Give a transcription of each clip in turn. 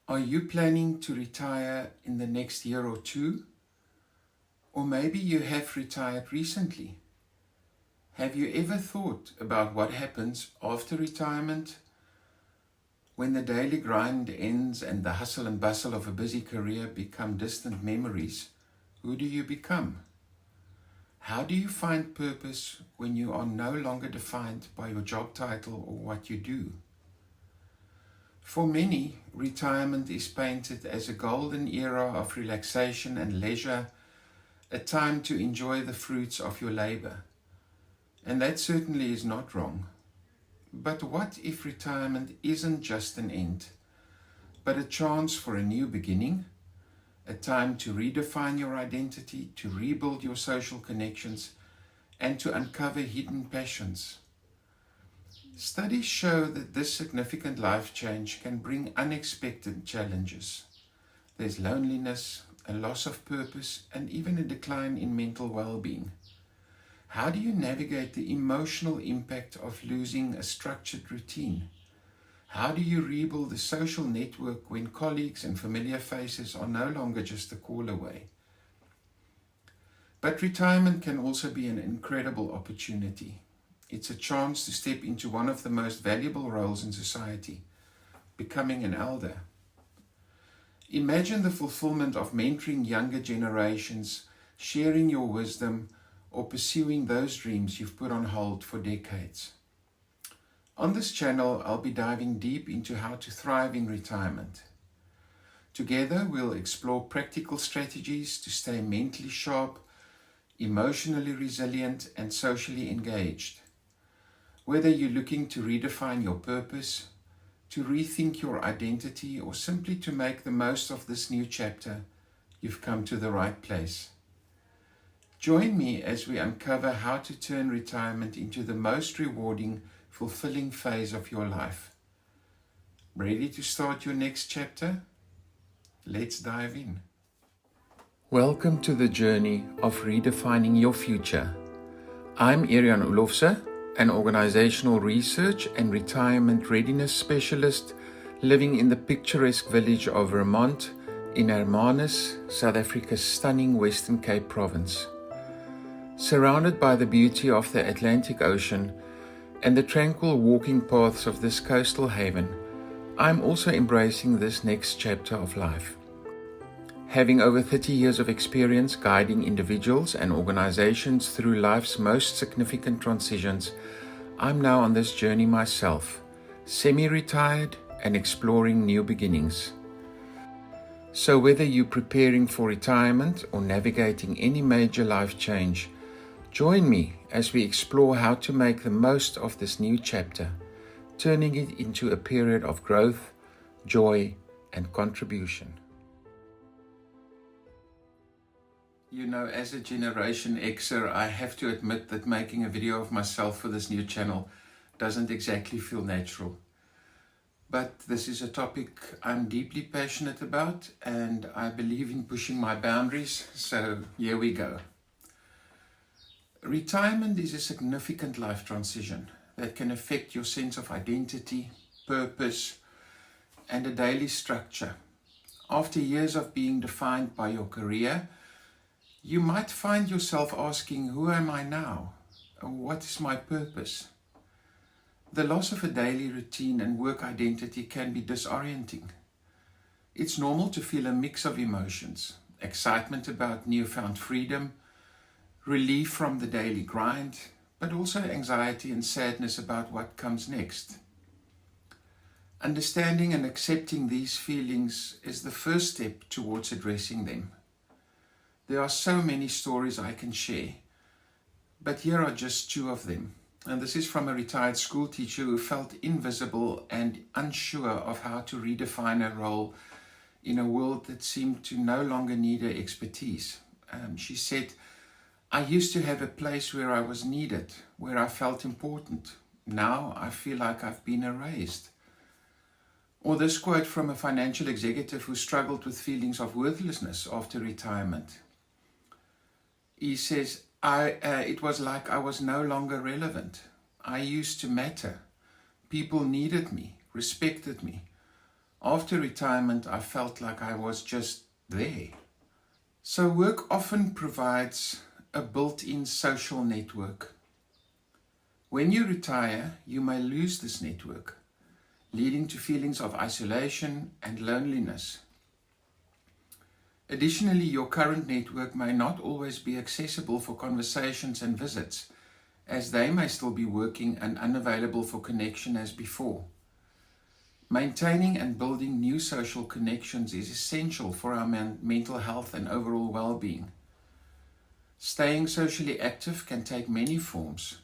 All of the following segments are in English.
Are you planning to retire in the next year or two? Or maybe you have retired recently. Have you ever thought about what happens after retirement? When the daily grind ends and the hustle and bustle of a busy career become distant memories, who do you become? How do you find purpose when you are no longer defined by your job title or what you do? For many, retirement is painted as a golden era of relaxation and leisure, a time to enjoy the fruits of your labor. And that certainly is not wrong. But what if retirement isn't just an end, but a chance for a new beginning, a time to redefine your identity, to rebuild your social connections, and to uncover hidden passions? Studies show that this significant life change can bring unexpected challenges. There's loneliness, a loss of purpose, and even a decline in mental well-being. How do you navigate the emotional impact of losing a structured routine? How do you rebuild the social network when colleagues and familiar faces are no longer just a call away? But retirement can also be an incredible opportunity. It's a chance to step into one of the most valuable roles in society, becoming an elder. Imagine the fulfillment of mentoring younger generations, sharing your wisdom, or pursuing those dreams you've put on hold for decades. On this channel, I'll be diving deep into how to thrive in retirement. Together, we'll explore practical strategies to stay mentally sharp, emotionally resilient, and socially engaged. Whether you're looking to redefine your purpose, to rethink your identity, or simply to make the most of this new chapter, you've come to the right place. Join me as we uncover how to turn retirement into the most rewarding, fulfilling phase of your life. Ready to start your next chapter? Let's dive in. Welcome to the journey of redefining your future. I'm Irian Ulofse, an organizational research and retirement readiness specialist living in the picturesque village of Vermont in Hermanus, South Africa's stunning Western Cape province. Surrounded by the beauty of the Atlantic Ocean and the tranquil walking paths of this coastal haven, I'm also embracing this next chapter of life. Having over 30 years of experience guiding individuals and organizations through life's most significant transitions, I'm now on this journey myself, semi-retired and exploring new beginnings. So whether you're preparing for retirement or navigating any major life change, join me as we explore how to make the most of this new chapter, turning it into a period of growth, joy, and contribution. You know, as a Generation Xer, I have to admit that making a video of myself for this new channel doesn't exactly feel natural. But this is a topic I'm deeply passionate about, and I believe in pushing my boundaries, so here we go. Retirement is a significant life transition that can affect your sense of identity, purpose, and a daily structure. After years of being defined by your career, you might find yourself asking, who am I now? What is my purpose? The loss of a daily routine and work identity can be disorienting. It's normal to feel a mix of emotions: excitement about newfound freedom, relief from the daily grind, but also anxiety and sadness about what comes next. Understanding and accepting these feelings is the first step towards addressing them. There are so many stories I can share, but here are just two of them. And this is from a retired school teacher who felt invisible and unsure of how to redefine her role in a world that seemed to no longer need her expertise. She said, "I used to have a place where I was needed, where I felt important. Now I feel like I've been erased." Or this quote from a financial executive who struggled with feelings of worthlessness after retirement. He says, it was like I was no longer relevant. I used to matter. People needed me, respected me. After retirement, I felt like I was just there. So work often provides a built-in social network. When you retire, you may lose this network, leading to feelings of isolation and loneliness. Additionally, your current network may not always be accessible for conversations and visits, as they may still be working and unavailable for connection as before. Maintaining and building new social connections is essential for our mental health and overall well-being. Staying socially active can take many forms.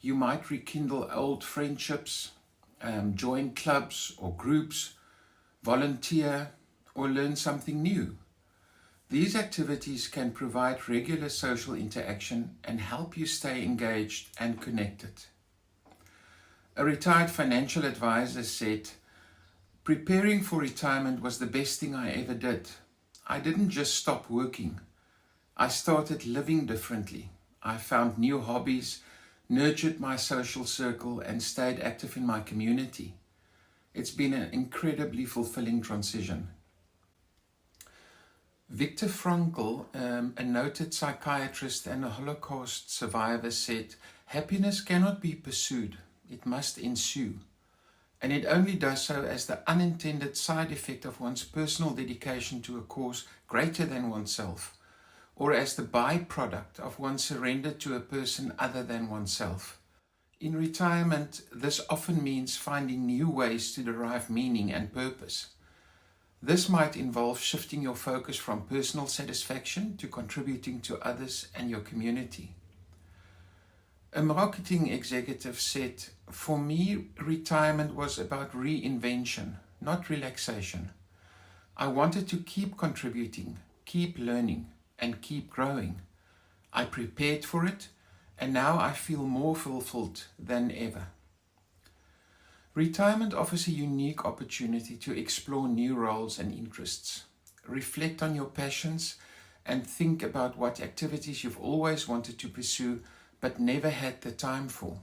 You might rekindle old friendships, join clubs or groups, volunteer, or learn something new. These activities can provide regular social interaction and help you stay engaged and connected. A retired financial advisor said, "Preparing for retirement was the best thing I ever did. I didn't just stop working. I started living differently. I found new hobbies, nurtured my social circle, and stayed active in my community. It's been an incredibly fulfilling transition." Viktor Frankl, a noted psychiatrist and a Holocaust survivor, said, "Happiness cannot be pursued, it must ensue. And it only does so as the unintended side effect of one's personal dedication to a cause greater than oneself, or as the byproduct of one's surrender to a person other than oneself. In retirement, this often means finding new ways to derive meaning and purpose. This might involve shifting your focus from personal satisfaction to contributing to others and your community." A marketing executive said, "For me, retirement was about reinvention, not relaxation. I wanted to keep contributing, keep learning, and keep growing. I prepared for it, and now I feel more fulfilled than ever." Retirement offers a unique opportunity to explore new roles and interests, reflect on your passions, and think about what activities you've always wanted to pursue but never had the time for.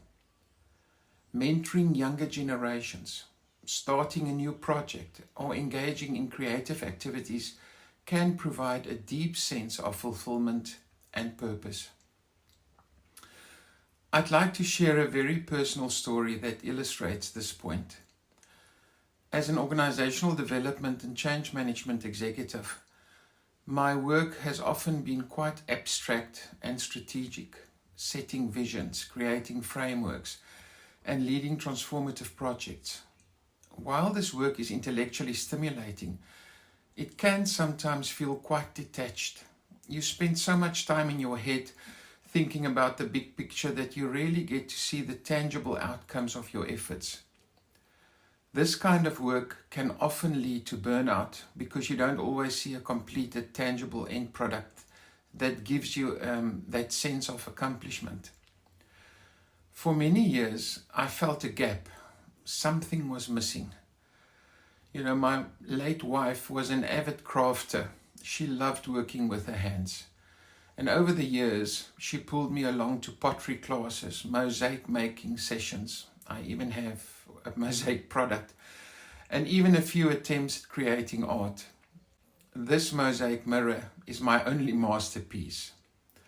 Mentoring younger generations, starting a new project, or engaging in creative activities can provide a deep sense of fulfillment and purpose. I'd like to share a very personal story that illustrates this point. As an organizational development and change management executive, my work has often been quite abstract and strategic, setting visions, creating frameworks, and leading transformative projects. While this work is intellectually stimulating, it can sometimes feel quite detached. You spend so much time in your head thinking about the big picture that you rarely get to see the tangible outcomes of your efforts. This kind of work can often lead to burnout because you don't always see a completed, tangible end product that gives you that sense of accomplishment. For many years, I felt a gap. Something was missing. My late wife was an avid crafter. She loved working with her hands. And over the years, she pulled me along to pottery classes, mosaic making sessions. I even have a mosaic product, and even a few attempts at creating art. This mosaic mirror is my only masterpiece.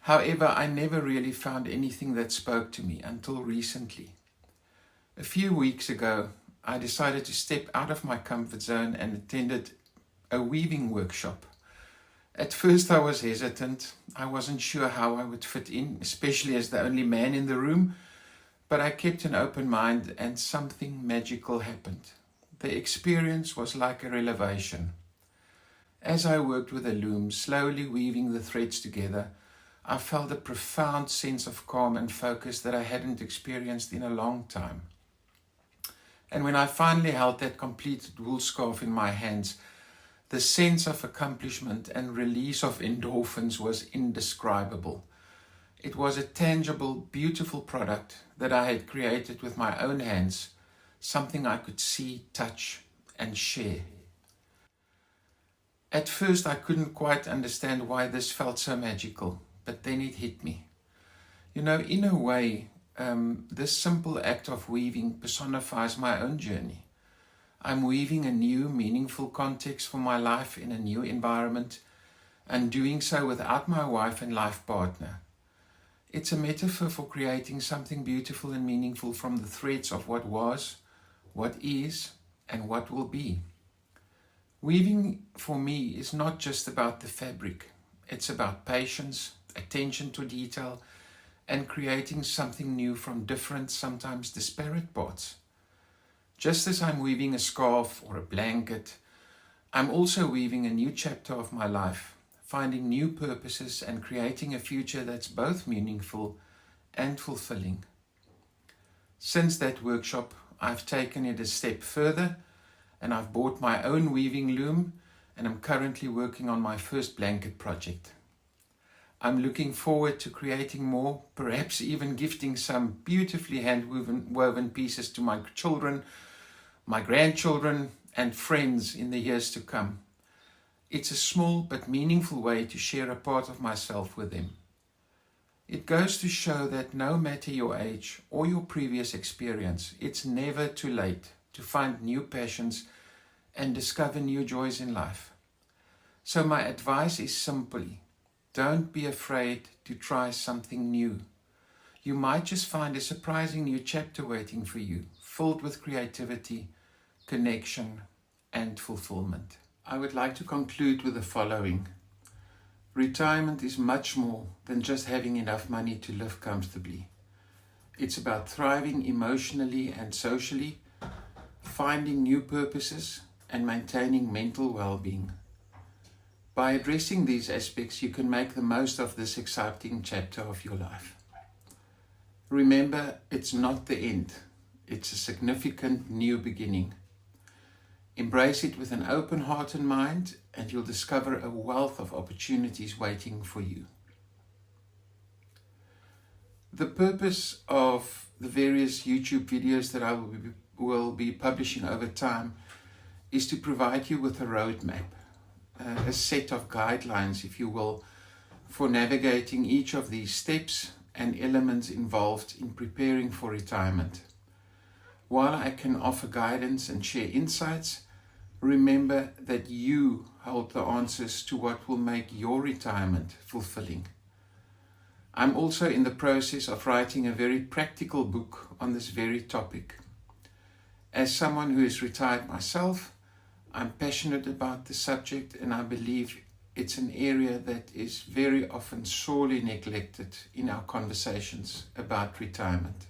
However, I never really found anything that spoke to me until recently. A few weeks ago, I decided to step out of my comfort zone and attended a weaving workshop. At first I was hesitant. I wasn't sure how I would fit in, especially as the only man in the room, but I kept an open mind and something magical happened. The experience was like a revelation. As I worked with a loom, slowly weaving the threads together, I felt a profound sense of calm and focus that I hadn't experienced in a long time. And when I finally held that completed wool scarf in my hands, the sense of accomplishment and release of endorphins was indescribable. It was a tangible, beautiful product that I had created with my own hands, something I could see, touch, and share. At first, I couldn't quite understand why this felt so magical, but then it hit me. In a way, this simple act of weaving personifies my own journey. I'm weaving a new, meaningful context for my life in a new environment, and doing so without my wife and life partner. It's a metaphor for creating something beautiful and meaningful from the threads of what was, what is, and what will be. Weaving for me is not just about the fabric. It's about patience, attention to detail, and creating something new from different, sometimes disparate parts. Just as I'm weaving a scarf or a blanket, I'm also weaving a new chapter of my life, finding new purposes and creating a future that's both meaningful and fulfilling. Since that workshop, I've taken it a step further, and I've bought my own weaving loom, and I'm currently working on my first blanket project. I'm looking forward to creating more, perhaps even gifting some beautifully hand-woven pieces to my children, my grandchildren, and friends in the years to come. It's a small but meaningful way to share a part of myself with them. It goes to show that no matter your age or your previous experience, it's never too late to find new passions and discover new joys in life. So my advice is simply, don't be afraid to try something new. You might just find a surprising new chapter waiting for you, filled with creativity, connection, and fulfillment. I would like to conclude with the following. Retirement is much more than just having enough money to live comfortably. It's about thriving emotionally and socially, finding new purposes, and maintaining mental well-being. By addressing these aspects, you can make the most of this exciting chapter of your life. Remember, it's not the end. It's a significant new beginning. Embrace it with an open heart and mind, and you'll discover a wealth of opportunities waiting for you. The purpose of the various YouTube videos that I will be publishing over time is to provide you with a roadmap, a set of guidelines, if you will, for navigating each of these steps and elements involved in preparing for retirement. While I can offer guidance and share insights, remember that you hold the answers to what will make your retirement fulfilling. I'm also in the process of writing a very practical book on this very topic. As someone who is retired myself, I'm passionate about the subject, and I believe it's an area that is very often sorely neglected in our conversations about retirement.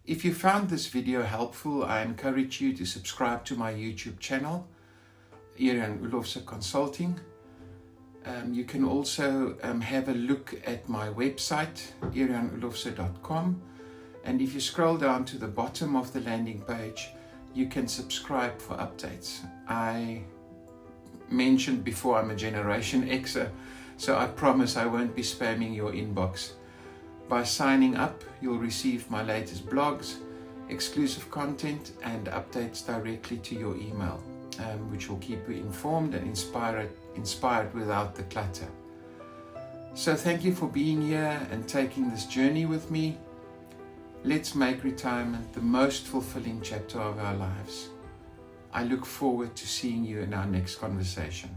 If you found this video helpful, I encourage you to subscribe to my YouTube channel, Irian Ulofse Consulting. You can also have a look at my website, irianulofse.com, and if you scroll down to the bottom of the landing page, you can subscribe for updates. I mentioned before I'm a Generation Xer, so I promise I won't be spamming your inbox. By signing up, you'll receive my latest blogs, exclusive content, and updates directly to your email, which will keep you informed and inspired without the clutter. So thank you for being here and taking this journey with me. Let's make retirement the most fulfilling chapter of our lives. I look forward to seeing you in our next conversation.